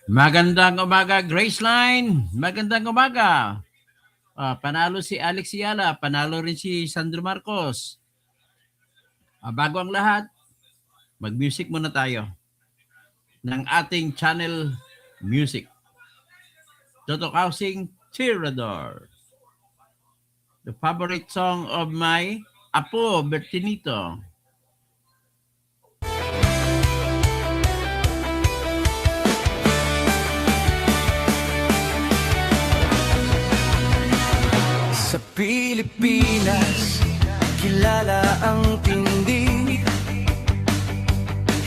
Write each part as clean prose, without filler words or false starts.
Magandang umaga, Graceline. Magandang umaga. Panalo si Alex Yala, panalo rin si Sandro Marcos. Bago ang lahat, mag-music muna tayo ng ating channel music. Toto Housing Tirador. The favorite song of my Apo Bertinito. Sa Pilipinas, kilala ang tindi.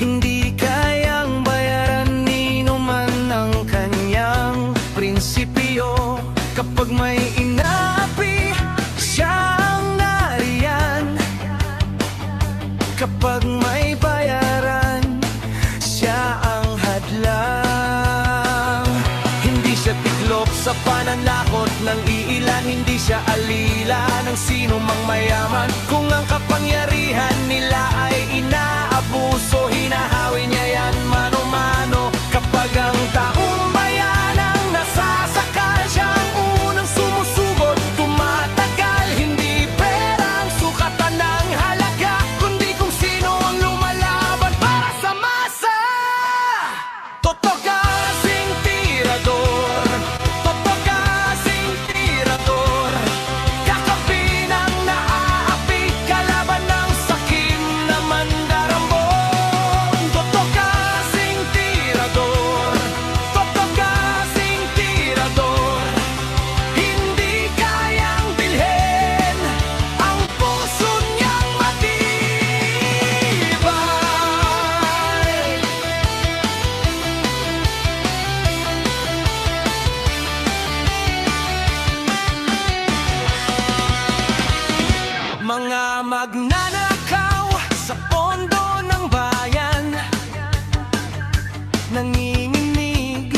Hindi kayang bayaran ni numan ang kanyang prinsipyo. Kapag may inaapi, siya ang nariyan. Kapag may bayaran, siya ang hadlang. Hindi siya tiklop sa pananakot ng iilan. Hindi siya alila ng sino mang mayaman. Kung ang kapangyarihan nila ay inaabuso, hinahawi niya yan mano-mano. Kapag ang taong bayan ang nasasakal, siya ang unang sumusugot, tumatagal. Hindi pera ang sukatan ng halaga, kundi kung sino ang lumalaban para sa masa. Toto kasing tirador, toto kasing tirador, kakampi ng naaapi, kalaban ng sakim na mandarambon. Toto kasing tirador, toto kasing tirador, hindi kayang bilhin ang puso niyang matibay. Mga magnanakaw sa pondo ng bayan, nanginginig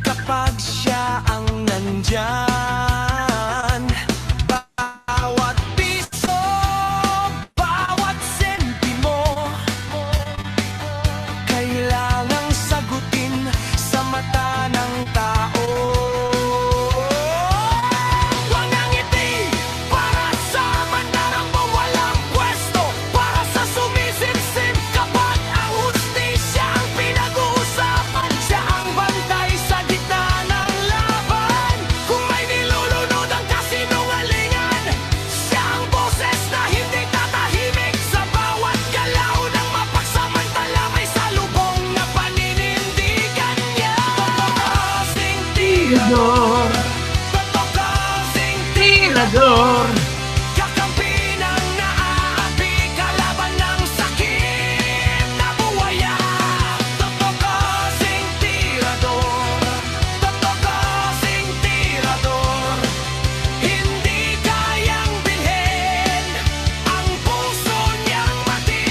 kapag siya ang nandyan. Bawat piso, bawat sentimo, kailangang sagutin sa mata ng tao. Walang ngiti para sa mandarambong walang pwesto, para sa sumisimsim kapag ang hustisya ang pinag-uusapan. Siya ang bantay sa gitna ng laban. Kung may nilulunod ang kasinungalingan, siya ang boses na hindi tatahimik. Sa bawat galaw ng mapagsamantala, may salubong na paninindigan niya. Kasing tirador, kasing Tirador. kakampi ng naaapi, kalaban ng sakim na buwaya. Toto kasing tirador, toto kasing tirador, hindi kayang bilhin ang puso niyang matibay.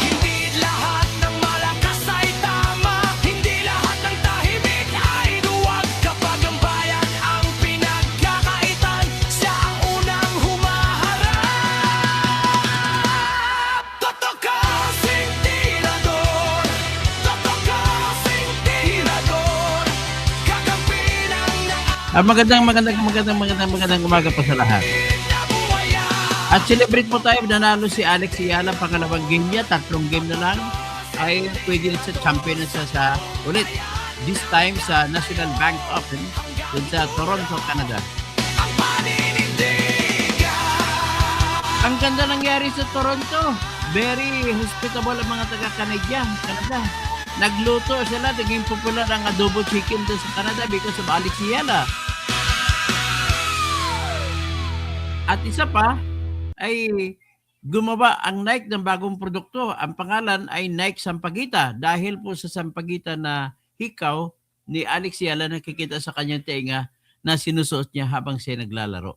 Hindi lahat ng malakas ay tama, hindi lahat ng tahimik ay duwag. Kapag ang bayan ang pinagkakaitan, siya ang unang humaharap. Toto kasing tirador, toto kasing tirador, kakampi ng Magandang umaga po sa lahat. na buwaya. At celebrate po tayo, nanalo si Alex Yala, pangalawang game niya, 3 game na lang, ay pwede rin sa champion na siya sa ulit. This time sa National Bank Open dun sa Toronto, Canada. Ang paninindigan. Ang ganda nangyari sa Toronto. Very hospitable ang mga taga-Canada. Nagluto sila, naging popular ang adobo chicken doon sa Canada because of Alex Yala. At isa pa, ay gumawa ang Nike ng bagong produkto. Ang pangalan ay Nike Sampaguita dahil po sa Sampaguita na hikaw ni Alex Yala nakikita sa kanyang tenga na sinusuot niya habang siya naglalaro.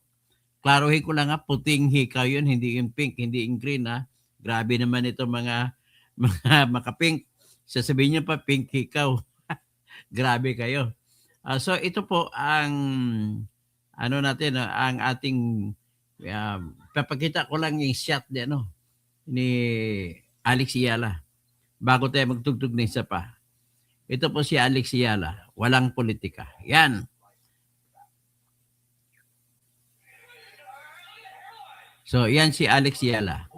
Klaruhin ko lang puting hikaw yun, hindi yung pink, hindi yung green Grabe naman ito mga makapink. Sasabihin niya pa pink hikaw. Grabe kayo. So ito po ang ang ating papakita ko lang yung shot ni Alex Yala. bago tayo magtugtog ng isa pa. Ito po si Alex Ayala, walang politika. Yan. So, yan si Alex Ayala.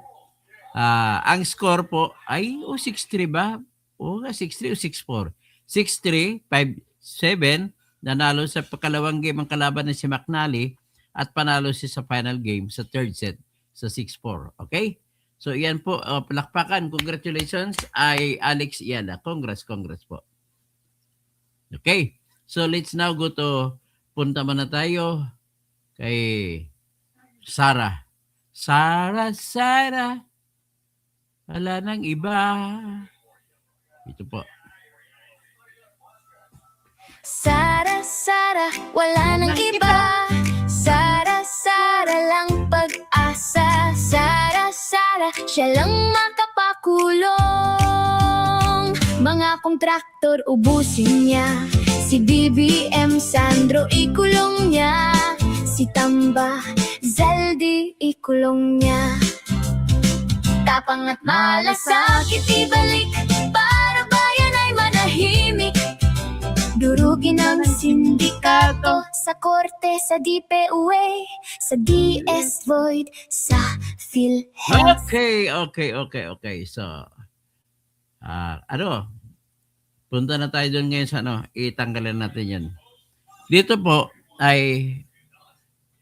Ang score po ay 6-3 ba? 6-3 o 6-4? 6-3, 5-7, nanalo sa pakalawang game ang kalaban na si McNally at panalo siya sa final game sa third set sa 6-4. Okay? So, yan po. Palakpakan. Congratulations ay Alex Ayala. Congrats po. Okay. So, let's now go to, punta muna tayo kay Sarah. Sarah. Wala nang iba. Ito po. Sara, wala nang iba. Sara lang pag-asa. Sara, siya lang makapakulong. Mga kontraktor ubusin niya. Si BBM Sandro ikulong niya. Si Tamba Zaldi ikulong niya. Tapang at malasakit ibalik para bayan ay manahimik. Durugin ang sindikato sa korte, sa DPUA, sa DS Void, sa PhilHealth. Okay. So, punta na tayo doon ngayon sa itanggalan natin yan. Dito po ay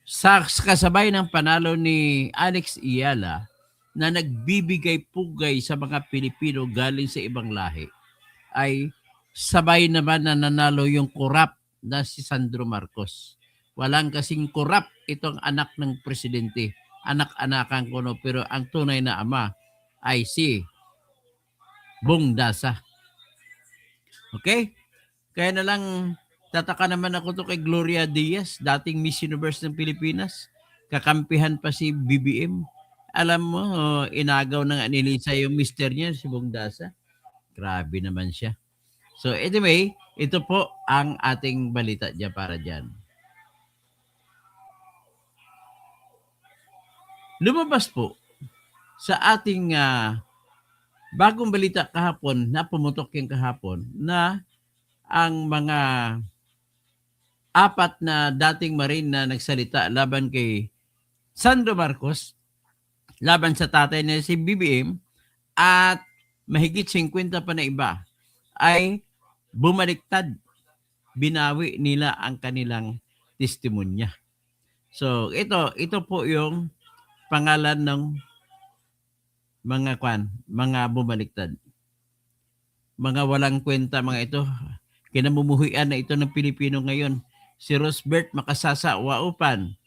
sa kasabay ng panalo ni Alex Ayala na nagbibigay pugay sa mga Pilipino galing sa ibang lahi, ay sabay naman na nanalo yung korap na si Sandro Marcos. Walang kasing korap itong anak ng presidente. Anak-anakan ko pero ang tunay na ama ay si Bong Dasa. Okay? Kaya na lang tataka naman ako to kay Gloria Diaz, dating Miss Universe ng Pilipinas. Kakampihan pa si BBM. Alam mo, inagaw ng Anilisa yung mister niya, si Bong Dasa. Grabe naman siya. So anyway, ito po ang ating balita dyan para dyan. Lumabas po sa ating bagong balita kahapon, na pumutok yung kahapon, na ang mga 4 na dating Marine na nagsalita laban kay Sandro Marcos, laban sa tatay na si BBM, at mahigit 50 pa na iba, ay bumaliktad. Binawi nila ang kanilang testimonya. So, ito po yung pangalan ng mga bumaliktad. Mga walang kwenta mga ito. Kinamumuhian na ito ng Pilipino ngayon. Si Rosbert Makasasa Waupan,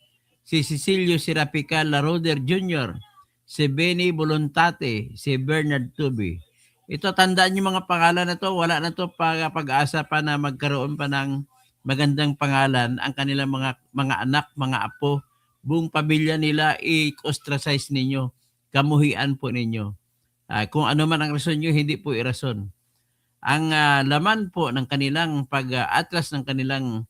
si Cecilio Sirapica Laroder Jr., si Benny Volontate, si Bernard Tubi. Ito, tandaan niyo mga pangalan na to. Wala na to pag-asa pa na magkaroon pa ng magandang pangalan ang kanilang mga anak, mga apo, buong pamilya nila, i-ostracize ninyo. Kamuhian po ninyo. Kung ano man ang rason nyo, hindi po irason. Ang laman po ng kanilang pag-atlas ng kanilang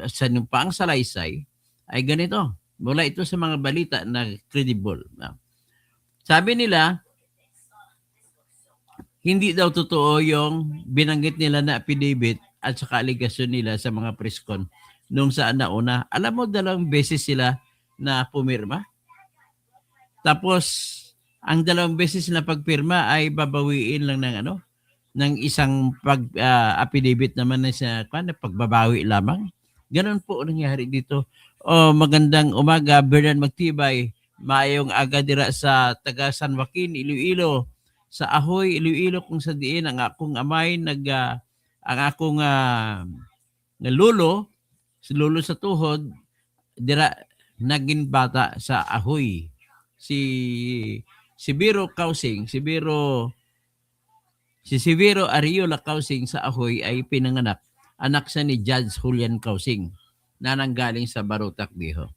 sanumpaang salaysay ay ganito. Mula ito sa mga balita na credible. Sabi nila, hindi daw totoo yung binanggit nila na affidavit at saka aligasyon nila sa mga preskon nung saan nauna. Alam mo, 2 beses sila na pumirma. Tapos, ang 2 beses na pagpirma ay babawiin lang ng isang affidavit naman na sa pagbabawi lamang. Ganon po nangyari dito. Magandang umaga, Bernard Magtibay. Maayong aga dira sa taga San Joaquin, Iloilo. Sa Ahoy, Iloilo, kung sa diin ang akong amay, ang akong lolo, si lolo sa tuhod, dira naging bata sa Ahoy. Si Severo Ariola Causing sa Ahoy ay pinanganak. Anak siya ni Judge Julian Causing na nanggaling sa Barotac Viejo.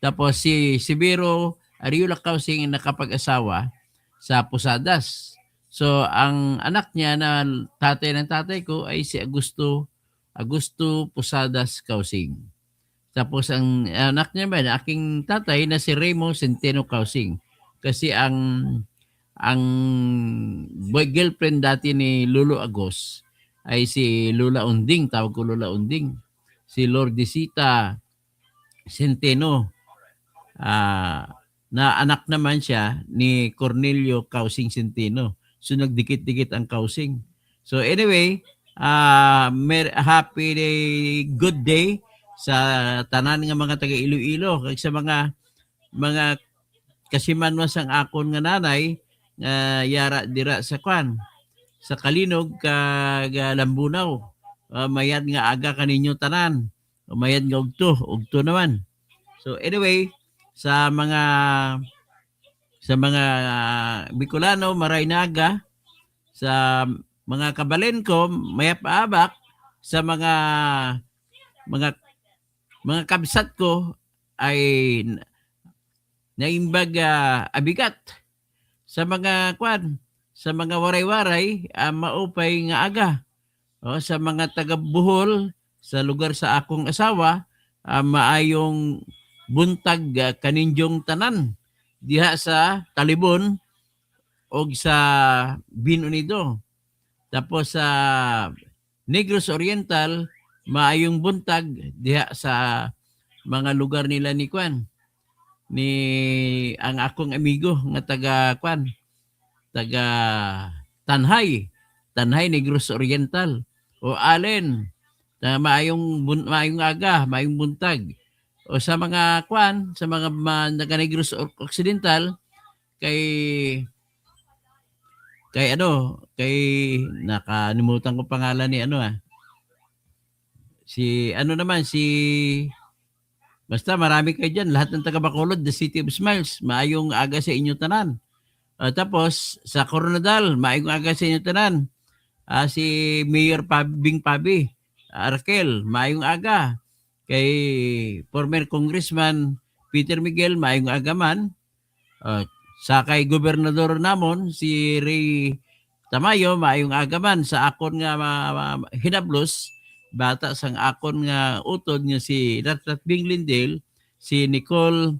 Tapos si Severo Ariola Causing nakapag-asawa sa Posadas. So ang anak niya na tatay ng tatay ko ay si Augusto Posadas Causing. Tapos ang anak niya aking tatay na si Remo Centeno Causing. Kasi ang girlfriend dati ni Lolo Agos ay si Lula Unding, tawag ko Lula Unding. Si Lordisita Centeno. Na anak naman siya ni Cornelio Causing Centeno. So nagdikit-dikit ang Causing. So anyway, happy day, good day sa tanan nga mga taga Iloilo kag sa mga kasimanwas ang akon nga nanay nga yara dira sa kwan sa Kalinog kag Lambunaw. Mayad nga aga kaninyo tanan. Mayad nga ugto naman. So anyway, sa mga Bicolano, maray na aga, sa mga kabalen ko, mayap-abak, sa mga kabsat ko ay naimbag abigat sa mga waray-waray maupay nga aga. Sa mga taga Bohol, sa lugar sa akong asawa, maayong buntag kaninjong tanan diha sa Talibon o sa Binunido. Tapos sa Negros Oriental, maayong buntag diha sa mga lugar nila ni ang akong amigo nga taga Tanhay Negros Oriental o Allen na maayong aga, maayong buntag. O sa mga sa mga taga Negros Occidental kay nakalimutan ko pangalan ni basta marami kayo dyan. Lahat ng taga Bacolod, the City of Smiles, maayong aga sa inyo tanan. Tapos, sa Coronadal, maayong aga sa inyo tanan. Si Mayor Bing Pabi, Arkel, maayong aga. Kay former Congressman Peter Miguel, maayong aga man. Sa kay Gobernador namon, si Ray Tamayo, maayong aga man. Sa akon nga hinablos, bata sang akon nga utod nga si Ratrat Bing Lindale, si Nicole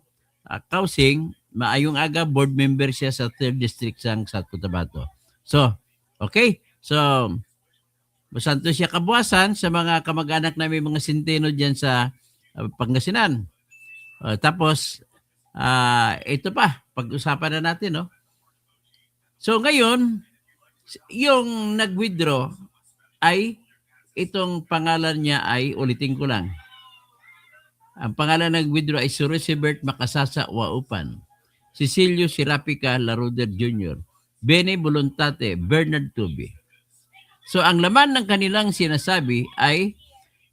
Causing, maayong aga, board member siya sa 3rd District sang South Cotabato. So, okay. So, masanto siya kabuwasan sa mga kamag-anak namin mga Centeno dyan sa Pangasinan. Tapos, ito pa, pag-usapan na natin, no? So, ngayon, yung nag-withdraw ay itong pangalan niya ay, ulitin ko lang. Ang pangalan ng withdraw ay si Roosevelt Makasasa Waupan, Cecilio Sirapica Laruder Jr., Benny Voluntate, Bernard Tubi. So ang laman ng kanilang sinasabi ay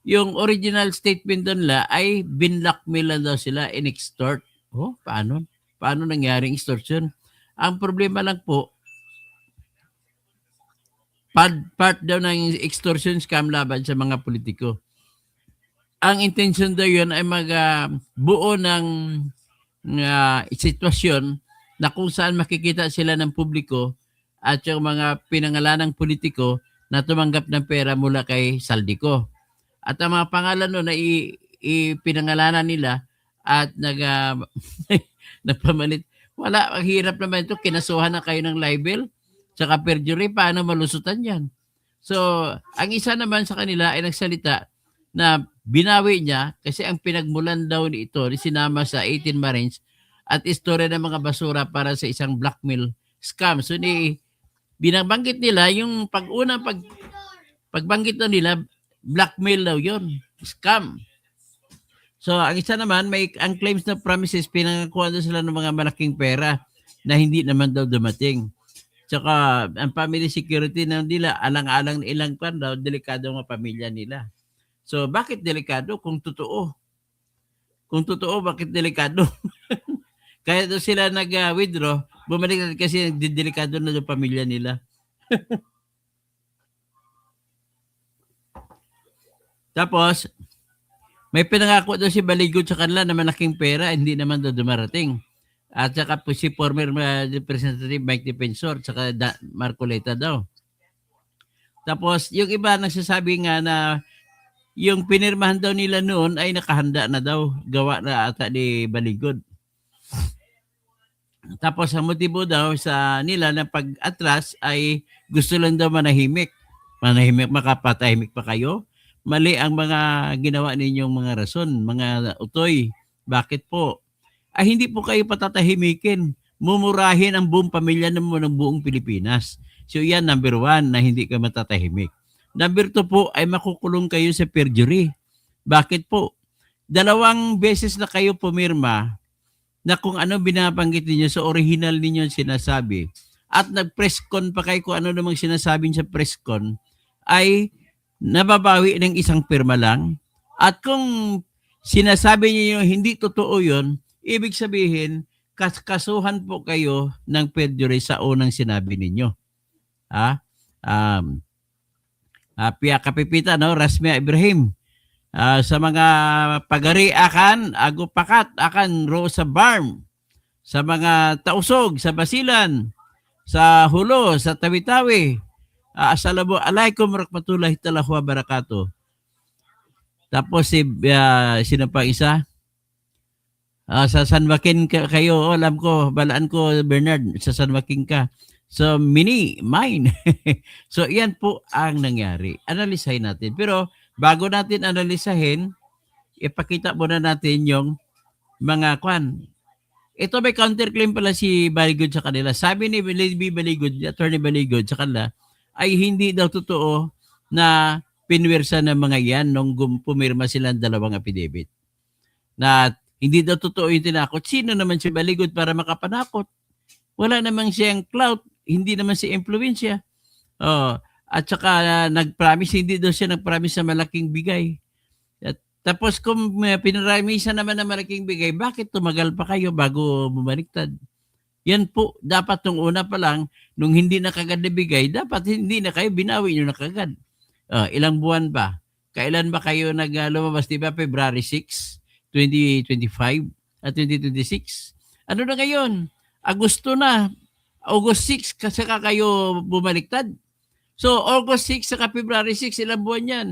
yung original statement doon ay binlockmail daw sila, in-extort. Paano? Paano nangyaring extortion? Ang problema lang po, part daw ng extortion scam laban sa mga politiko. Ang intention daw yun ay magbuo ng sitwasyon na kung saan makikita sila ng publiko at yung mga pinangalanang politiko na tumanggap ng pera mula kay Saldico. At ang mga pangalan nun na ipinangalanan nila at nagpamalit. Wala, ang hirap naman ito. Kinasuhan na kayo ng libel tsaka perjury, paano malusutan yan? So, ang isa naman sa kanila ay nagsalita na binawi niya kasi ang pinagmulan daw nito sinama sa 18 Marines at istorya ng mga basura para sa isang blackmail scam. So, binabanggit nila yung pagbanggit daw nila, blackmail daw yun, scam. So, ang isa naman, ang claims na promises, pinangakuha daw sila ng mga malaking pera na hindi naman daw dumating. Tsaka, ang family security na nila, alang-alang ilang daw, delikado ang pamilya nila. So, bakit delikado? Kung totoo, bakit delikado? Kaya daw sila nag-withdraw, bumalik na kasi delikado na yung pamilya nila. Tapos, may pinangako daw si Baligod sa kanila na malaking pera, hindi naman daw dumarating. At saka po si former Representative Mike Defensor, saka Marcoleta daw. Tapos, yung iba nagsasabi nga na yung pinirmahan daw nila noon ay nakahanda na daw, gawa na ata ni Baligod. Tapos ang motibo daw sa nila na pag-atras ay gusto lang daw manahimik. Manahimik, makapatahimik pa kayo. Mali ang mga ginawa ninyong mga rason, mga utoy. Bakit po? Ay hindi po kayo patatahimikin. Mumurahin ang buong pamilya ng buong Pilipinas. So yan, number 1, na hindi ka matatahimik. Number 2 po ay makukulong kayo sa perjury. Bakit po? 2 beses na kayo pumirma na kung ano binabanggit ninyo sa original ninyo sinasabi at nag-press con pa kayo kung ano namang sinasabi sa press con ay nababawi ng isang pirma lang. At kung sinasabi niyo hindi totoo yon, ibig sabihin kasuhan po kayo ng perjury sa unang sinabi ninyo. Ha? Pia Kapipita, no? Rasmia Ibrahim. Sa mga pagari akan, agupakat akan Rosa Barm, sa mga tausog, sa Basilan, sa Hulo, sa Tawi-Tawi, Assalamualaikum warahmatullahi ta'ala wa barakatuh. Tapos sino pa isa? Sa San Joaquin kayo, alam ko, balaan ko Bernard, sa San Joaquin ka. So mine. So yan po ang nangyari. Analisahin natin. Pero bago natin analisahin, ipakita muna natin yung mga kwan. Ito may counterclaim pala si Baligod sa kanila. Sabi ni Lady Baligod, Attorney Baligod sa kanila, ay hindi daw totoo na pinwersa ng mga yan nung pumirma silang 2 affidavit. Na hindi daw totoo yung tinakot. Sino naman si Baligod para makapanakot? Wala namang siyang clout, hindi naman si impluensya. At saka nag-promise, hindi daw siya nag-promise sa malaking bigay. Tapos kung pinaramisan naman ng malaking bigay, bakit tumagal pa kayo bago bumaliktad? Yan po, dapat nung una pa lang, nung hindi na kagad nabigay, dapat hindi na kayo binawi nyo na kagad. Ilang buwan ba? Kailan ba kayo lumabas, di ba? February 6, 2025 at 2026? Ano na ngayon? Agosto na. August 6 kasi kayo bumaliktad. So, August 6 saka February 6, ilang buwan yan?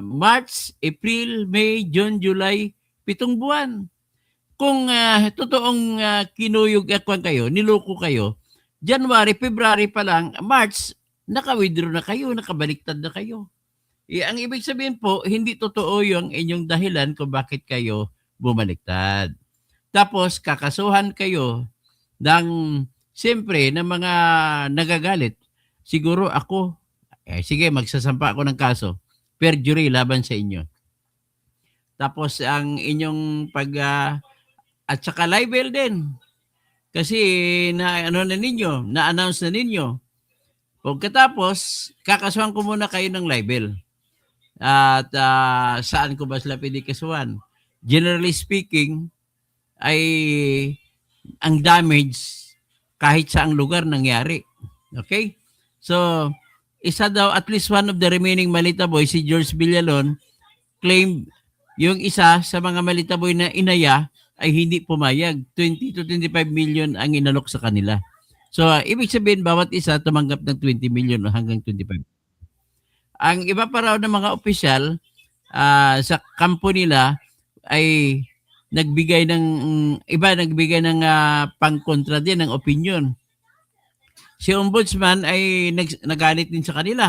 March, April, May, June, July, 7 buwan. Kung totoong kinuyog kayo, niloko kayo, January, February pa lang, March, naka-withdraw na kayo, nakabaliktad na kayo. Ang ibig sabihin po, hindi totoo yung inyong dahilan kung bakit kayo bumaliktad. Tapos, kakasuhan kayo ng, siyempre, ng mga nagagalit. Siguro ako, sige, magsasampa ako ng kaso. Perjury laban sa inyo. Tapos ang inyong at saka libel din. Kasi na-announce na ninyo. Pagkatapos, kakasuhan ko muna kayo ng libel. At saan ko ba sila pwede kasuhan? Generally speaking, ay ang damage kahit saang lugar nangyari. Okay? So, isa daw, at least one of the remaining Malita Boy, si George Villalon, claimed yung isa sa mga Malita Boy na inaya ay hindi pumayag. 20 to 25 million ang inalok sa kanila. So, ibig sabihin, bawat isa tumanggap ng 20 million hanggang 25. Ang iba pa raw ng mga opisyal sa kampo nila ay nagbigay ng pangkontra din ng opinion. Si Ombudsman ay nagalit din sa kanila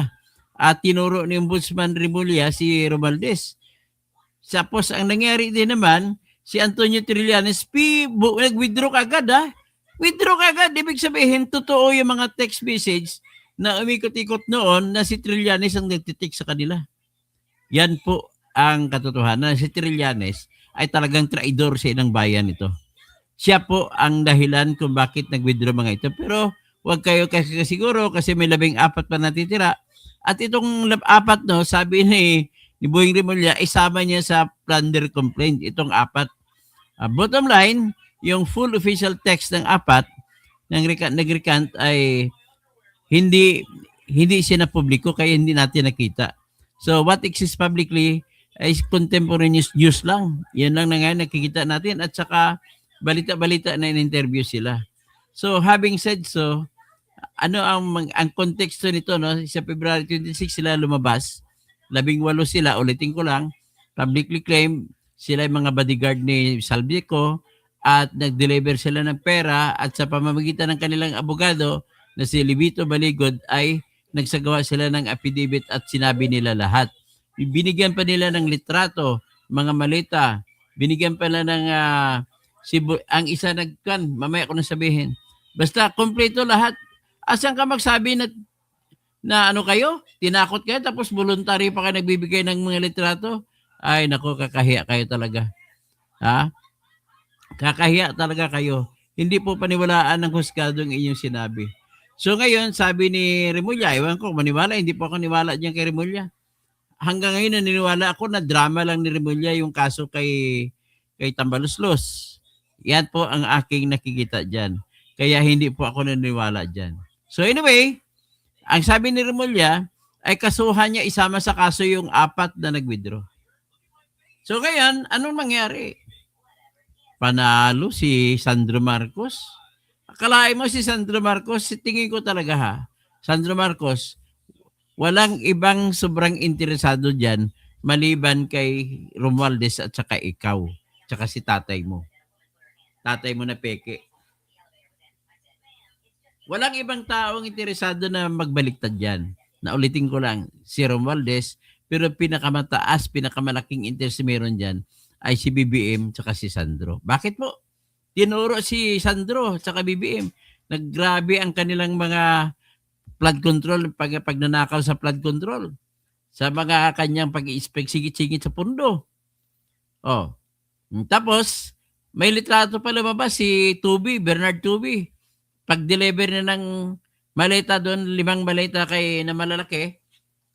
at tinuro ni Ombudsman Remulla si Romualdez. Tapos ang nangyari din naman, si Antonio Trillanes, nag-withdraw kagad Withdraw kagad, ibig sabihin, totoo yung mga text message na umikot-ikot noon na si Trillanes ang nagtitik sa kanila. Yan po ang katotohanan. Si Trillanes ay talagang traidor sa inang bayan ito. Siya po ang dahilan kung bakit nag-withdraw mga ito. Pero huwag kayo kasi siguro kasi may 14 pa natitira. At itong 4, no, sabi ni Boying Remulla, isama niya sa plunder complaint, itong 4. Bottom line, yung full official text ng 4 ng nag-recant ay hindi siya na publiko kaya hindi natin nakita. So what exists publicly is contemporaneous news lang. Yan lang na ngayon nakikita natin at saka balita-balita na in-interview sila. So having said so, ano ang konteksto nito, no? Sa February 26 sila lumabas. 18 sila, ulitin ko lang, publicly claim sila yung mga bodyguard ni Saldico at nag-deliver sila ng pera at sa pamamagitan ng kanilang abogado na si Livito Baligod ay nagsagawa sila ng affidavit at sinabi nila lahat. Binigyan pa nila ng litrato, mga maleta, binigyan pa nila ng ang isa mamaya ko na sabihin. Basta kompleto lahat. Asan ka magsabi na ano kayo? Tinakot kayo tapos voluntary pa kayo nagbibigay ng mga litrato? Ay nako, kakahiya kayo talaga. Ha? Kakahiya talaga kayo. Hindi po paniwalaan ng husgado ang inyong sinabi. So ngayon, sabi ni Remulla, ewan ko, maniwala, hindi po ako niwala diyan kay Remulla. Hanggang ngayon naniniwala ako na drama lang ni Remulla yung kaso kay Tambaluslos. Yan po ang aking nakikita diyan. Kaya hindi po ako naniniwala diyan. So anyway, ang sabi ni Remulla ay kasuhan niya isama sa kaso yung 4 na nag-withdraw. So ngayon, anong mangyari? Panalo si Sandro Marcos. Akalain mo si Sandro Marcos, tingin ko talaga ha, Sandro Marcos, walang ibang sobrang interesado dyan maliban kay Romualdez at saka ikaw, saka si tatay mo. Tatay mo na peke. Walang ibang taong interesado na magbaliktad dyan. Naulitin ko lang, si Romualdez, pero pinakamalaking interest meron dyan ay si BBM tsaka si Sandro. Bakit po? Tinuro si Sandro tsaka BBM. Naggrabe ang kanilang mga flood control, pagnanakaw sa flood control. Sa mga kanyang pag-i-inspect, sigit-sigit sa pundo. Oh. Tapos, may litrato pa lumabas si Bernard Tubi. Pag-deliver na ng maleta doon, 5 maleta na malalaki,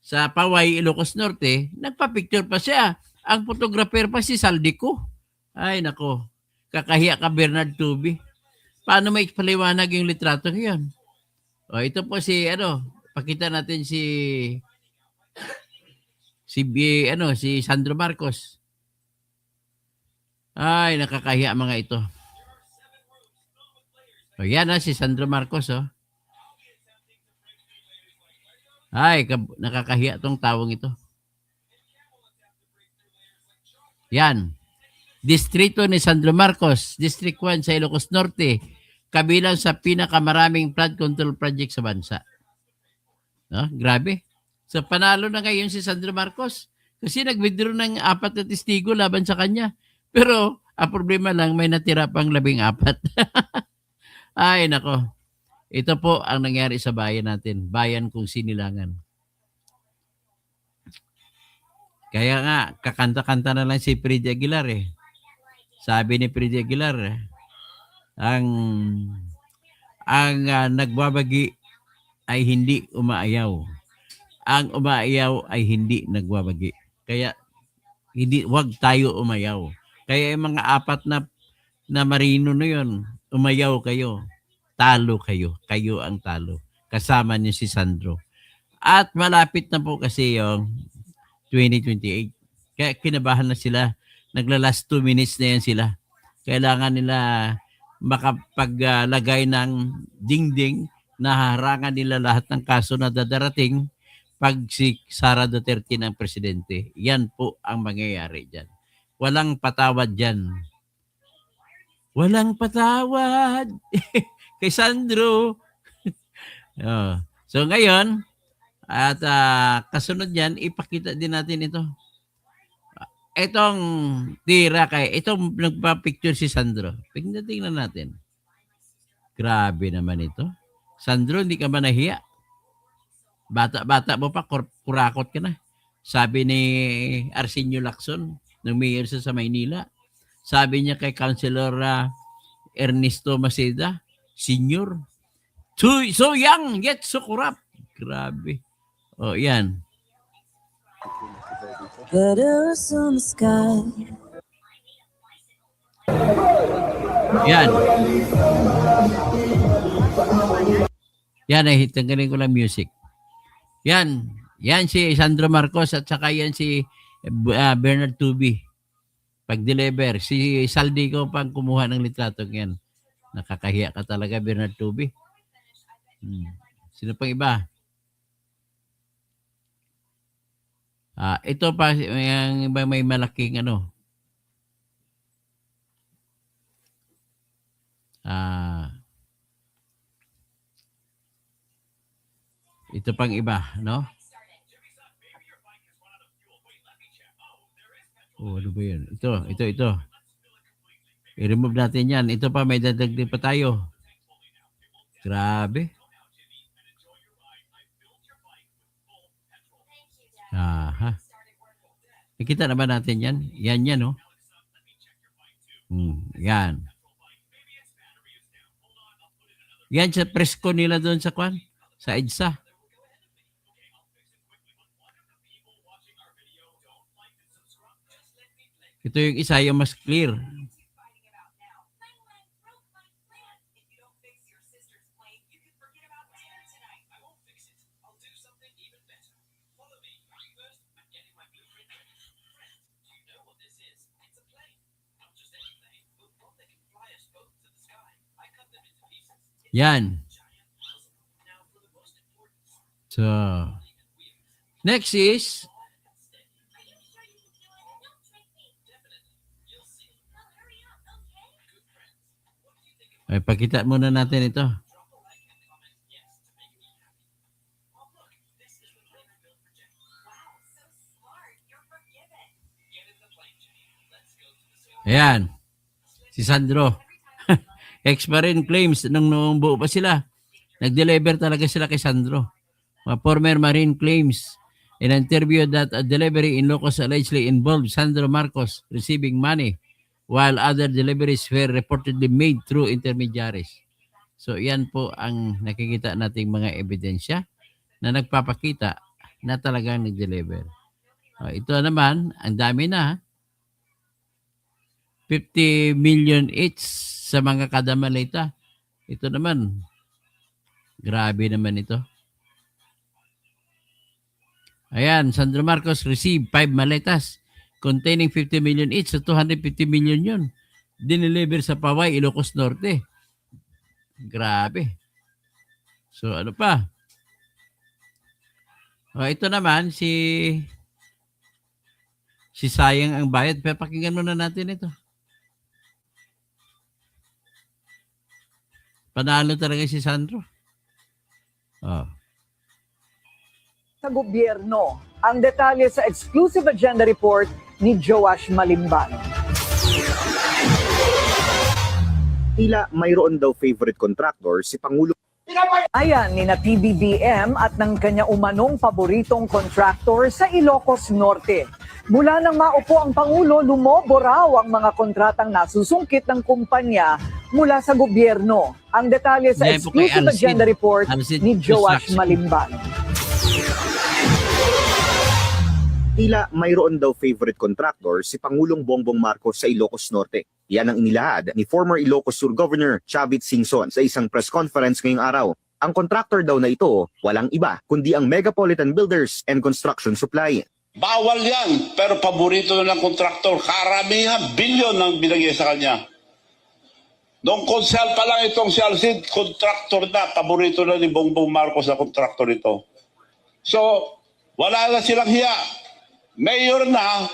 sa Paway, Ilocos Norte, nagpa-picture pa siya. Ang photographer pa si Saldico. Ay, nako. Kakahiya ka, Bernard Tubi. Paano may paliwanag yung litrato ngayon? O, ito po si pakita natin si Sandro Marcos. Ay, nakakahiya mga ito. O, yan si Sandro Marcos, oh. Ay, nakakahiya tong tawong ito. Yan. Distrito ni Sandro Marcos, District 1 sa Ilocos Norte, kabilang sa pinakamaraming flood control project sa bansa. No? Grabe. So panalo na ngayon si Sandro Marcos kasi nag-withdraw ng 4 na testigo laban sa kanya. Pero ang problema lang, may natira pang 14. Ay, nako. Ito po ang nangyari sa bayan natin. Bayan kung sinilangan. Kaya nga, kakanta-kanta na lang si Freddy Aguilar eh. Sabi ni Freddy Aguilar, ang nagbabagi ay hindi umaayaw. Ang umaayaw ay hindi nagbabagi. Kaya wag tayo umayaw. Kaya yung mga 4 na marino na yun, umayaw kayo. Talo kayo. Kayo ang talo. Kasama niyo si Sandro. At malapit na po kasi yung 2028. Kaya kinabahan na sila. Nagla-last 2 minutes na yan sila. Kailangan nila makapaglagay ng dingding na harangan nila lahat ng kaso na dadarating pag si Sara Duterte ng presidente. Yan po ang mangyayari dyan. Walang patawad dyan. Walang patawad kay Sandro. So ngayon, at kasunod yan, ipakita din natin ito. Itong tira itong nagpa-picture si Sandro. Tingnan natin. Grabe naman ito. Sandro, hindi ka ba nahiya? Bata-bata mo pa, kurakot ka na. Sabi ni Arsenio Lacson, ng mayor sa Maynila, sabi niya kay Councilor Ernesto Maceda, Senior, so young, yet so corrupt. Grabe. O, yan. Letters on the sky. Yan. Yan, tanggalin ko lang music. Yan. Yan si Sandro Marcos at saka yan si Bernard Tubi. Pag-deliver. Si Saldico pang kumuha ng litrato yan. Nakakahiya ka talaga, Bernard Tubi. Sino pang iba? Ito pa, yung iba may malaking Ito pang iba, no? Oh, ano ba yun? Ito. I-remove natin yan. Ito pa, may dadagdag pa tayo. Grabe. Aha. Nakita na ba natin yan? Yan, no? Yan. Yan sa presko nila doon sa kwan. Sa EDSA. Ito yung isa, yung mas clear. Yan. So, next is ay, pakita muna natin ito. Ayan. Si Sandro. Ex-Marine claims nung buo pa sila. Nag-deliver talaga sila kay Sandro. Mga former Marine claims in an interview that a delivery in Ilocos allegedly involved Sandro Marcos receiving money while other deliveries were reportedly made through intermediaries. So, yan po ang nakikita nating mga ebidensya na nagpapakita na talagang nag-deliver. Ito naman, ang dami na. 50 million each sa mga kada maleta. Ito naman, grabe naman ito. Ayan, Sandro Marcos received 5 maletas containing 50 million each. So 250 million yun. Dineliver sa Paway, Ilocos Norte. Grabe. So ano pa? Ito naman, si Sayang ang bayad. Pero pakinggan muna natin ito. Panalo talaga si Sandro. Sa gobyerno. Ang detalye sa exclusive agenda report ni Joash Malimban. Tila mayroon daw favorite contractor si Pangulo. Ayan ni na PBBM at ng kanya umanong paboritong contractor sa Ilocos Norte. Mula nang maupo ang Pangulo, lumobo raw ang mga kontratang nasusungkit ng kumpanya mula sa gobyerno. Ang detalye sa Yan po kay exclusive Alcid. agenda report Alcid ni Joash Construction. Malimban. Tila mayroon daw favorite contractor si Pangulong Bongbong Marcos sa Ilocos Norte. Yan ang inilahad ni former Ilocos Sur Governor Chavit Singson sa isang press conference ngayong araw. Ang contractor daw na ito, walang iba kundi ang Megapolitan Builders and Construction Supply. Bawal yan, pero paborito na ng kontraktor. Karamihan, bilyon ang binigay sa kanya. Noong konsel pa lang itong si Alcid, kontraktor na, paborito na ni Bongbong Marcos na kontraktor ito. So, wala na silang hiya. Mayor na,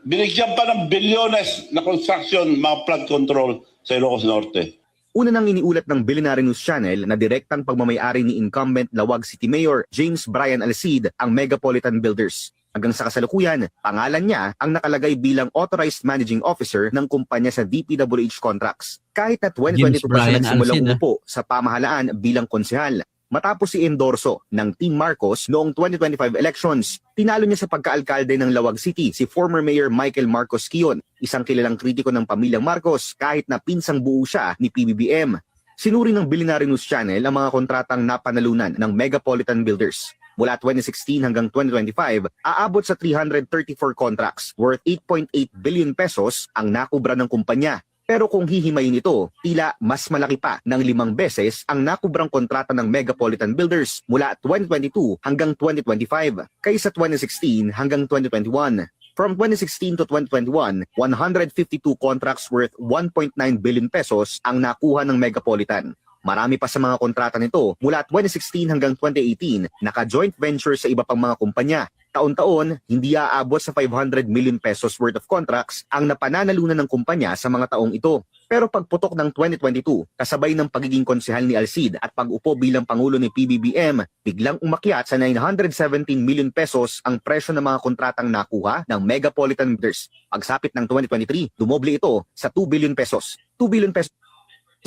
binigyan pa ng bilyones na construction, mga flood control sa Ilocos Norte. Una nang iniulat ng Billionaire News Channel na direktang pagmamayari ni incumbent Lawag City Mayor James Brian Alcid ang Megapolitan Builders. Hanggang sa kasalukuyan, pangalan niya ang nakalagay bilang Authorized Managing Officer ng kumpanya sa DPWH Contracts. Kahit na 2022 pa siya nagsimulang umupo sa pamahalaan bilang konsehal. Matapos si endorso ng Team Marcos noong 2025 elections, tinalo niya sa pagkaalkalde ng Lawag City si former Mayor Michael Marcos Quion, isang kilalang kritiko ng pamilyang Marcos kahit na pinsang buo siya ni PBBM. Sinuri ng Billionaire News Channel ang mga kontratang napanalunan ng Megapolitan Builders. Mula 2016 hanggang 2025, aabot sa 334 contracts worth 8.8 billion pesos ang nakubra ng kumpanya. Pero kung hihimayin ito, tila mas malaki pa ng 5 beses ang nakubrang kontrata ng Megapolitan Builders mula 2022 hanggang 2025 kaysa 2016 hanggang 2021. From 2016 to 2021, 152 contracts worth 1.9 billion pesos ang nakuha ng Megapolitan. Marami pa sa mga kontrata nito mula 2016 hanggang 2018 naka-joint venture sa iba pang mga kumpanya. Taon-taon, hindi aabot sa 500 million pesos worth of contracts ang napananalunan ng kumpanya sa mga taong ito. Pero pagputok ng 2022, kasabay ng pagiging konsehal ni Alcid at pag-upo bilang Pangulo ni PBBM, biglang umakyat sa 917 million pesos ang presyo ng mga kontratang nakuha ng Megapolitan Builders. Pagsapit ng 2023, dumoble ito sa 2 billion pesos. 2 billion pesos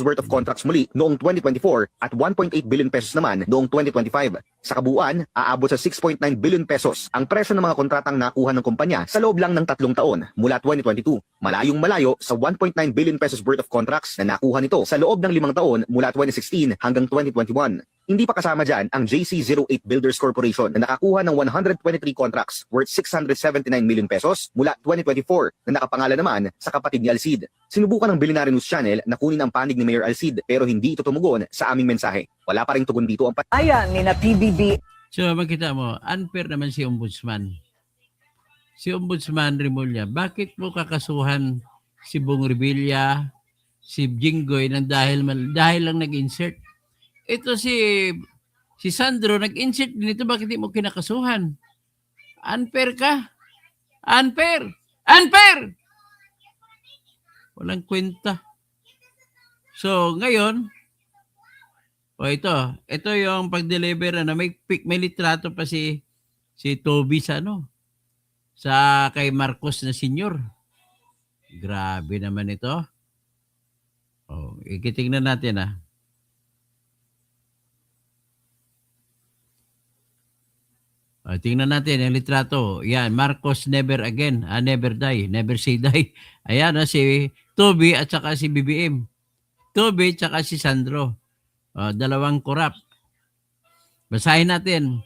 worth of contracts muli noong 2024 at 1.8 billion pesos naman noong 2025. Sa kabuuan, aabot sa 6.9 billion pesos ang presyo ng mga kontratang nakuha ng kumpanya sa loob lang ng 3 taon mula 2022. Malayong malayo sa 1.9 billion pesos worth of contracts na nakuha nito sa loob ng 5 taon mula 2016 hanggang 2021. Hindi pa kasama dyan ang JC08 Builders Corporation na nakakuha ng 123 contracts worth 679 million pesos mula 2024 na nakapangalan naman sa kapatid ni Alcid. Sinubukan ng Billionaire News Channel na kunin ang panig ni Mayor Alcid pero hindi ito tumugon sa aming mensahe. Wala pa ring tugon dito ang Ayan ni na PBB So makita mo, unfair naman si Ombudsman. Si Ombudsman Remulla, bakit mo kakasuhan si Bong Revilla, si Jinggoy nang dahil lang nag-insert? Ito si Sandro nag-insert din ito, bakit di mo kinakasuhan? Unfair ka? Unfair! Unfair! Walang kwenta. So, ngayon, ito yung pag-deliver na may litrato pa si Toby sa kay Marcos na senior. Grabe naman ito. Ikitingnan natin . Tingnan natin yung litrato. Yan, Marcos never again, never die, never say die. Ayan, si Toby at saka si BBM. Toby at saka si Sandro. Dalawang korap. Basahin natin.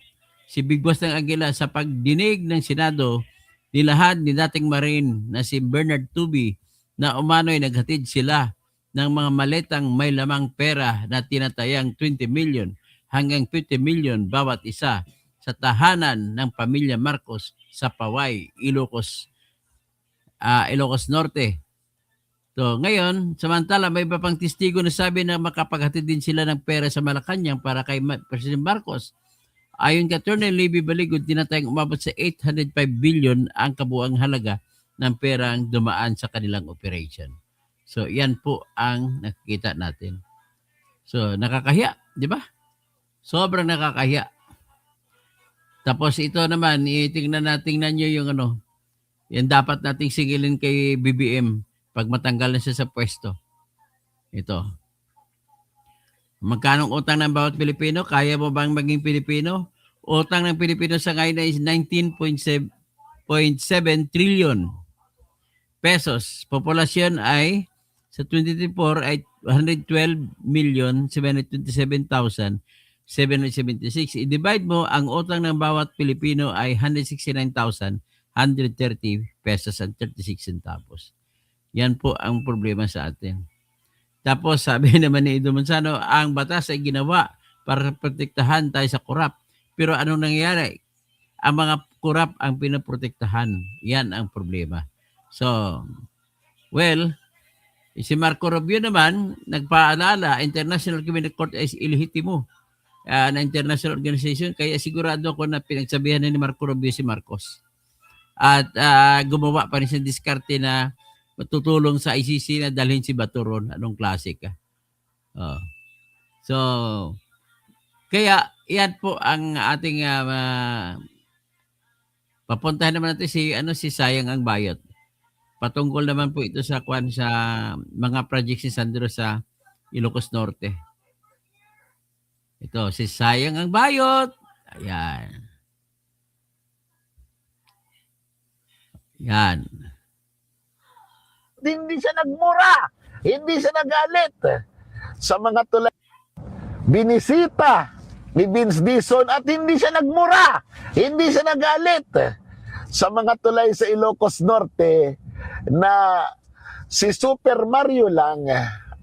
Si Big Boss ng Aguila, sa pagdinig ng Senado, nilahad ni dating Marine na si Bernard Tubi na umano'y naghatid sila ng mga maletang may lamang pera na tinatayang 20 million hanggang 50 million bawat isa sa tahanan ng pamilya Marcos sa Paway, Ilocos Norte. So, ngayon, samantala may iba pang testigo na sabi na makapaghatid din sila ng pera sa Malacanang para kay President Marcos. Ayon kay Attorney Libby Baligod, tinatayang umabot sa 805 billion ang kabuang halaga ng perang dumaan sa kanilang operation. So, yan po ang nakikita natin. So, nakakahiya, di ba? Sobrang nakakahiya. Tapos ito naman, tingnan nyo yung yan dapat nating sigilin kay BBM pag matanggal na siya sa pwesto. Ito. Magkano utang ng bawat Pilipino? Kaya mo bang maging Pilipino? Utang ng Pilipino sa ngayon is 19.7 trillion pesos. Populasyon ay sa 2024 ay 112,727,776. I-divide mo, ang utang ng bawat Pilipino ay 169,130 pesos and 36 centavos. Yan po ang problema sa atin. Tapos sabi naman ni Edo Manzano, ang batas ay ginawa para protektahan tayo sa korap. Pero anong nangyayari? Ang mga korap ang pinaprotektahan. Yan ang problema. So, well, si Marco Rubio naman, nagpaalala, International Criminal Court is ilehitimo na international organization. Kaya sigurado ako na pinagsabihan na ni Marco Rubio si Marcos. At gumawa pa rin siya diskarte na matutulong sa ICC na dalhin si Baturon. Anong klase ka? So, kaya yan po ang ating papuntahan naman natin si Sayang ang Bayot. Patungkol naman po ito sa mga projects ni Sandro sa Ilocos Norte. Ito, si Sayang ang Bayot. Ayan. Yan. Hindi siya nagmura. Hindi siya nagalit. Sa mga tulay, binisita ni Vince Dizon at hindi siya nagmura. Hindi siya nagalit. Sa mga tulay sa Ilocos Norte na si Super Mario lang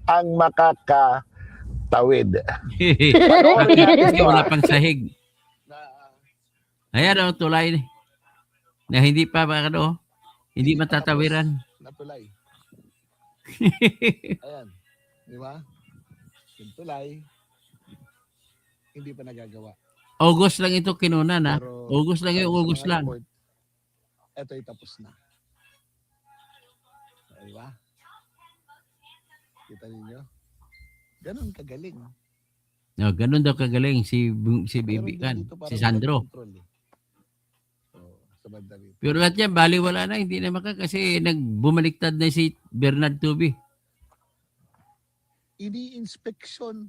ang makakatawid. Kasi wala pang sahig. Ayan tulay na hindi pa hindi matatawiran. Na tulay. Ayan. Di ba? tulay, hindi pa nagagawa. August lang ito kinunan ha. Pero August lang yung sabi sa August mga lang. report, eto'y tapos na. Diba? Kita ninyo? Ganon kagaling. No, ganun daw kagaling si Meron Bibi din Kan, dito parang si Sandro. flood control, eh. So, sa banda rito. Pero lahat yan, baliwala na, hindi na kasi nagbumaliktad na si Bernard Tubi. Ini-inspection.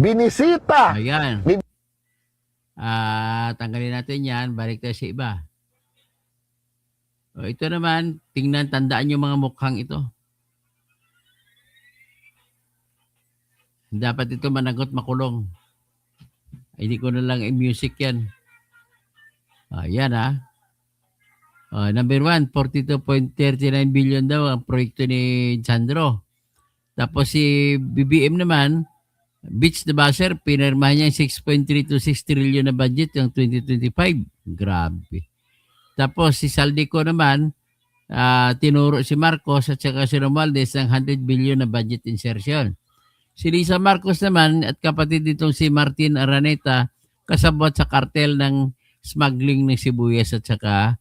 Binisita. Ayan. Tanggalin natin yan, balik tayo sa iba. O, ito naman, tandaan yung mga mukhang ito. Dapat ito managot makulong. Hindi ko na lang i-music yan. Ayan ha. Number 1, 42.39 billion daw ang proyekto ni Sandro. Tapos si BBM naman, Beach the Buzzer, pinirmahan niya yung 6.326 trillion na budget yung 2025. Grabe. Tapos si Saldico naman, tinuro si Marcos at saka si Romualdez ng 100 billion na budget insertion. Si Lisa Marcos naman at kapatid nitong si Martin Araneta kasabot sa kartel ng smuggling ng sibuyas at saka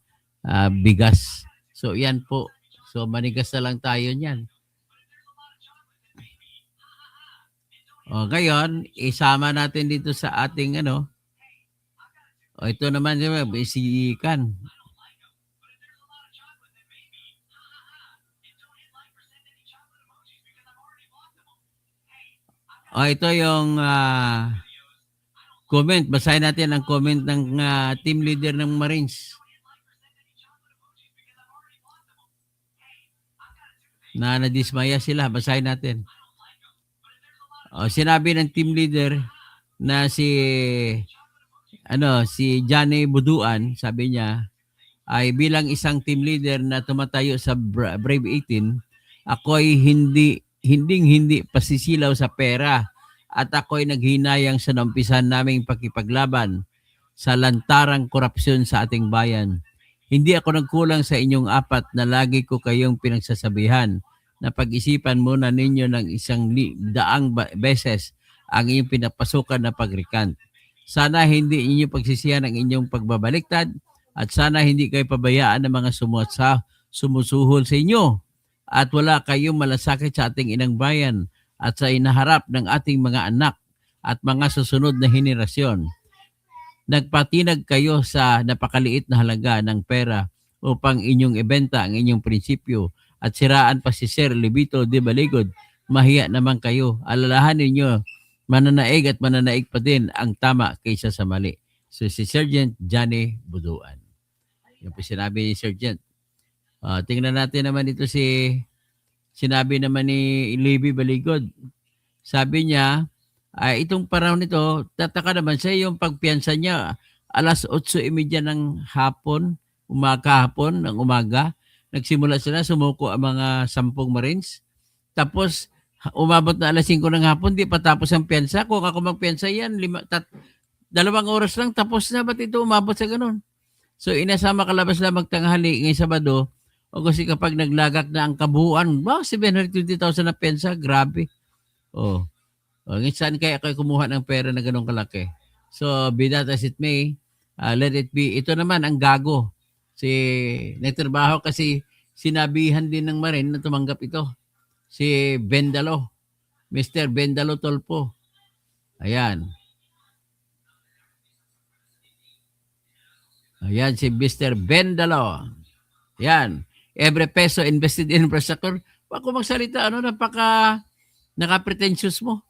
bigas. So yan po. So manigas na lang tayo niyan. O ngayon, isama natin dito sa ating ito naman si Kan. Ito yung comment. Basahin natin ang comment ng team leader ng Marines. Nadismaya sila. Basahin natin. Sinabi ng team leader na si Johnny Buduan, sabi niya, ay bilang isang team leader na tumatayo sa Brave 18, ako'y hindi pasisilaw sa pera at ako'y naghinayang sa nampisan naming pakipaglaban sa lantarang korupsyon sa ating bayan. Hindi ako nagkulang sa inyong apat na lagi ko kayong pinagsasabihan na pag-isipan muna ninyo ng 100 beses ang inyong pinapasukan na pagrikant. Sana hindi inyo pagsisihan ang inyong pagbabaliktad at sana hindi kayo pabayaan ng mga sumusuhol sa inyo at wala kayong malasakit sa ating inang bayan at sa inaharap ng ating mga anak at mga susunod na henerasyon. Nagpatinag kayo sa napakaliit na halaga ng pera upang inyong ibenta ang inyong prinsipyo at siraan pa si Sir Libito de Baligod. Mahiya naman kayo. Alalahanin nyo, mananaig at mananaig pa din ang tama kaysa sa mali. So si Sergeant Johnny Buduan. Yan po sinabi ni Sergeant. Tingnan natin naman ito sinabi naman ni Libby Baligod. Sabi niya, itong panahon nito, tataka naman siya yung pagpiyansa niya 8:30 ng hapon, ng umaga. Nagsimula sila, sumuko ang mga 10 Marines. Tapos, umabot na 5:00 ng hapon, di pa tapos ang piyansa. Kung ako magpiyansa yan, 2 oras lang, tapos na. Ba't ito umabot sa ganun? So, inasama kalabas lang magtanghali ngayong Sabado. O kasi kapag naglagak na ang kabuuan, 720,000 na piyansa, grabe. Ngayon saan kaya kayo kumuha ng pera na ganun kalaki? So, be that as it may, let it be. Ito naman ang gago. Nagtrabaho kasi sinabihan din ng Marine na tumanggap ito. Si Bendalo. Mr. Bendalo Tolpo. Ayan. Ayan si Mr. Bendalo. Ayan. Every peso invested in infrastructure. Wag ko magsalita, naka-pretentious mo.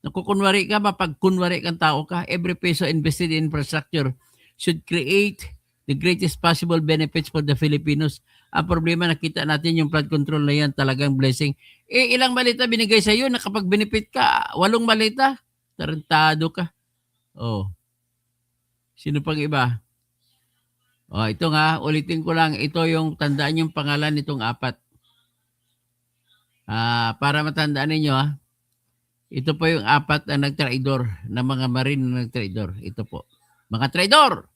Nakukunwari ka, mapagkunwari kang tao ka. Every peso invested in infrastructure should create the greatest possible benefits for the Filipinos. Ang problema, nakita natin yung flood control na yan, talagang blessing. Ilang malita binigay sa iyo, nakapag-benefit ka, 8 malita, tarantado ka. Sino pang iba? Ito nga, ulitin ko lang, ito yung tandaan yung pangalan nitong 4. Para matandaan ninyo, ito po yung 4 na nagtraidor, na mga Marine na nagtraidor. Ito po. Mga traidor!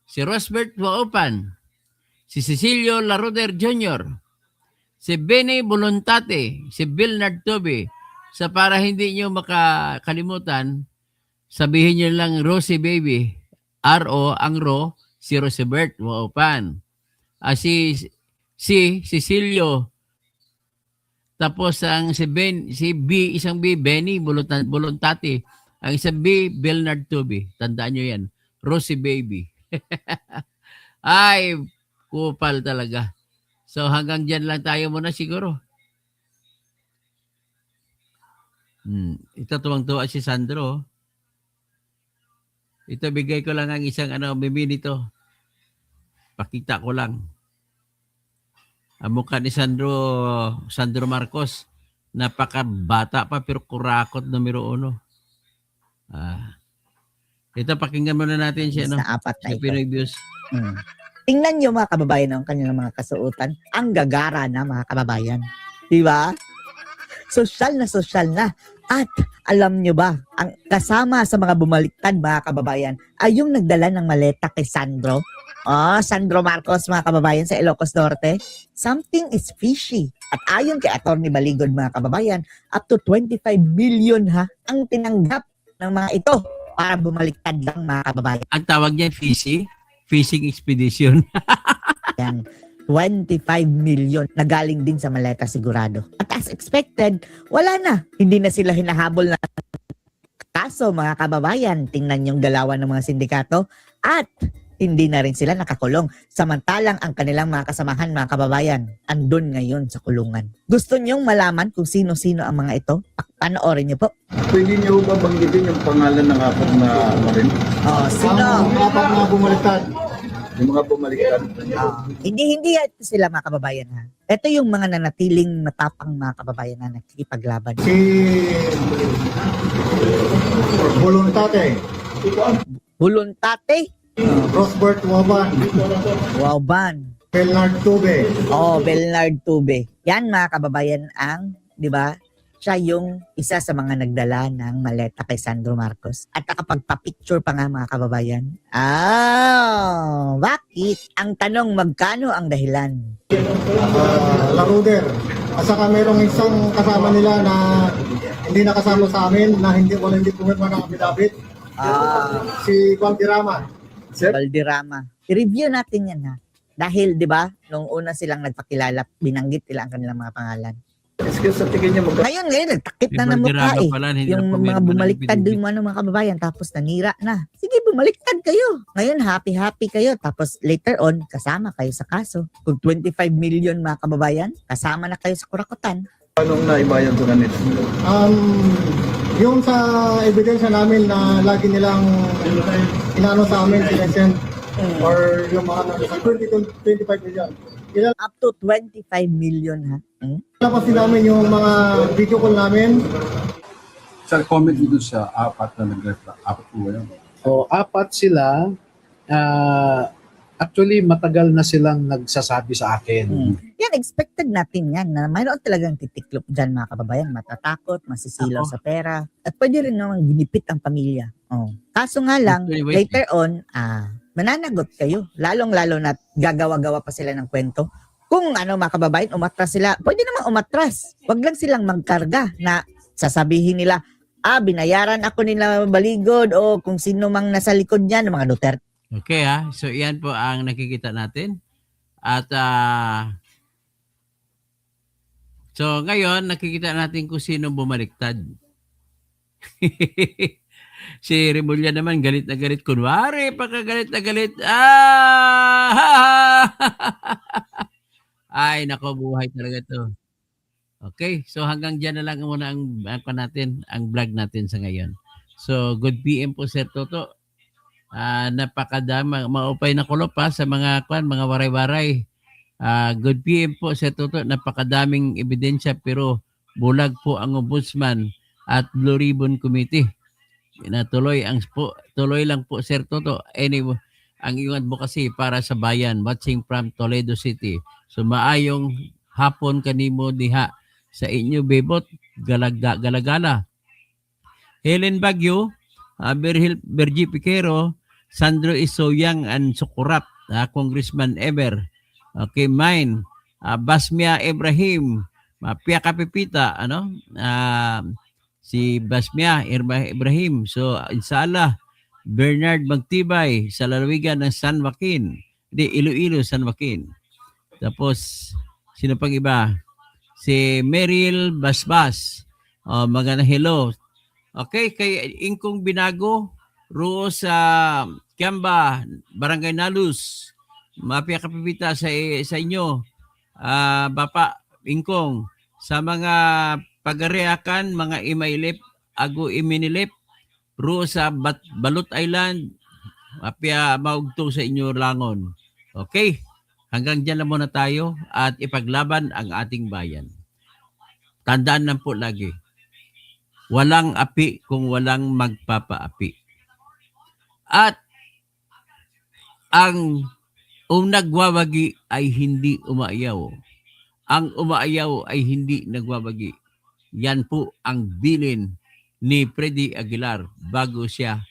Si Rosbert Waupan, si Cecilio Laroder Jr., si Benny Volontate, si Bernard Tobe, Sa para hindi nyo makakalimutan, sabihin nyo lang Rosie Baby. R-O, ang Ro, si Rosebert, Waupan. Si Cecilio, tapos ang si B, isang B, Benny Buluntati. Ang isang B, Bernard Tubi. Tandaan nyo yan. Rosie Baby. Ay, kupal talaga. So hanggang dyan lang tayo muna siguro. Ito tuwang-tuwa si Sandro. Ito bigay ko lang ang isang minito. Pakita ko lang. Ang mukha ni Sandro Marcos. Napakabata pa pero kurakot numero 1. Ito pakinggan muna natin siya. Sa apat na Si ito. Pinoy Views. Tingnan nyo mga kababayan ang kanilang mga kasuotan. Ang gagara na mga kababayan. Di ba? Sosyal na sosyal na. At alam nyo ba, ang kasama sa mga bumaliktad mga kababayan ay yung nagdala ng maleta kay Sandro. Sandro Marcos mga kababayan sa Ilocos Norte. Something is fishy. At ayon kay Atty. Baligod mga kababayan, up to 25 million ang tinanggap ng mga ito para bumaliktad lang mga kababayan. Ang tawag niya fishing expedition. Yan. 25 million na galing din sa maleta sigurado. At as expected, wala na. Hindi na sila hinahabol na kaso mga kababayan. Tingnan yung galawan ng mga sindikato at hindi na rin sila nakakulong. Samantalang ang kanilang mga kasamahan mga kababayan andun ngayon sa kulungan. Gusto nyong malaman kung sino-sino ang mga ito? Panoorin niyo po. Pwede niyo ba banggitin yung pangalan ng apat na marin? Sino? Apat na bumaliktad. Yung mga bumaliktad. Hindi ito sila mga kababayan Ito yung mga nanatiling matapang mga kababayan na nakikipaglaban. Si Voluntate, Voluntate. Rosbert Waban, Wauban. Bernard Tube. Bernard Tube. Yan mga kababayan ang, di ba? Siya yung isa sa mga nagdala ng maleta kay Sandro Marcos. At nakapagpa-picture pa nga mga kababayan. Bakit? Ang tanong, magkano ang dahilan? Laruder. At saka merong isang kasama nila na hindi nakasama sa amin, na hindi pumirma ng affidavit. Si Valderrama. Valderrama. I-review natin yan Dahil, di ba, nung una silang nagpakilala, binanggit nila ang kanilang mga pangalan. Sa tingin niyo Ngayon, takip na ng mukha Yung mga bumaliktad yung mga kababayan, tapos nanira na. Sige, bumaliktad kayo. Ngayon, happy-happy kayo. Tapos later on, kasama kayo sa kaso. Kung 25 million mga kababayan, kasama na kayo sa kurakutan. Anong naibayan to nito? Yung sa ebidensya namin na lagi nilang inano sa amin, sinesend, or yung mga 25 million. Up to 25 million Tapos din namin yung mga video call namin. Sir, comment dito sa apat na nag-reflect. Apat po ba yun? Apat sila. Actually, matagal na silang nagsasabi sa akin. Yan, expected natin yan na mayroon talagang titiklop dyan mga kababayan. Matatakot, masisilaw sa pera. At pwede rin naman ginipit ang pamilya. Kaso nga lang, later on, mananagot kayo. Lalong-lalo na gagawa-gawa pa sila ng kwento. Kung mga kababayan, umatras sila, pwede naman umatras. Huwag lang silang magkarga na sasabihin nila, binayaran ako nila Baligod o kung sino mang nasa likod niyan, ng mga Duterte. Okay so yan po ang nakikita natin. At so ngayon nakikita natin kung sino bumaliktad. Si Remulla naman galit na galit. Kunwari, pagkagalit na galit. Ay, nako, buhay talaga to. Okay, so hanggang dyan na lang muna ang vlog natin sa ngayon. So, good PM po Sir Toto. Napakadama, maupay na kulop sa mga mga waray-waray. Good PM po Sir Toto. Napakadaming ebidensya pero bulag po ang Ombudsman at Blue Ribbon Committee. Tuloy lang po Sir Toto. Anyway, ang iyong advocacy para sa bayan, watching from Toledo City. So maayong hapon kanimo diha sa inyo bebot galagala. Helen Bagyo, Bergie Piquero, Sandro Isoyang and Sukurap, Congressman Ever. Okay, mine. Basmia Ibrahim, Mapia Kapipita, si Basmia Ibrahim. So, insala, Bernard Magtibay sa lalawigan ng San Joaquin. Iloilo, San Joaquin. Tapos, sino pang iba? Si Meryl Basbas. Magandang hello. Okay, kay Ingkong Binago, Ruo sa Kiamba, Barangay Nalus. Mapia Kapipita sa inyo. Bapa Ingkong, sa mga pagareakan, mga imailip, ago iminilip, Ruo sa Balut Island, mapia maugto sa inyo langon. Okay? Hanggang dyan lang muna tayo at ipaglaban ang ating bayan. Tandaan lang po lagi, walang api kung walang magpapaapi. At ang nagwawagi ay hindi umaayaw. Ang umaayaw ay hindi nagwawagi. Yan po ang bilin ni Freddy Aguilar bago siya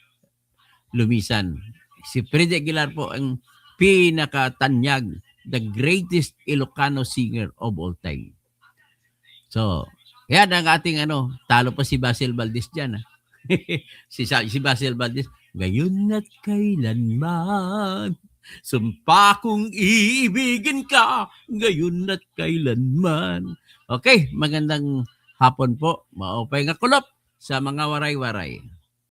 lumisan. Si Freddy Aguilar po ang pinakatanyag, the greatest Ilocano singer of all time. So, yan ang ating talo pa si Basil Valdez dyan. si Basil Valdez, ngayon at kailanman, sumpa kong iibigin ka, ngayon at kailanman. Okay, magandang hapon po. Maupay nga kulop sa mga waray-waray.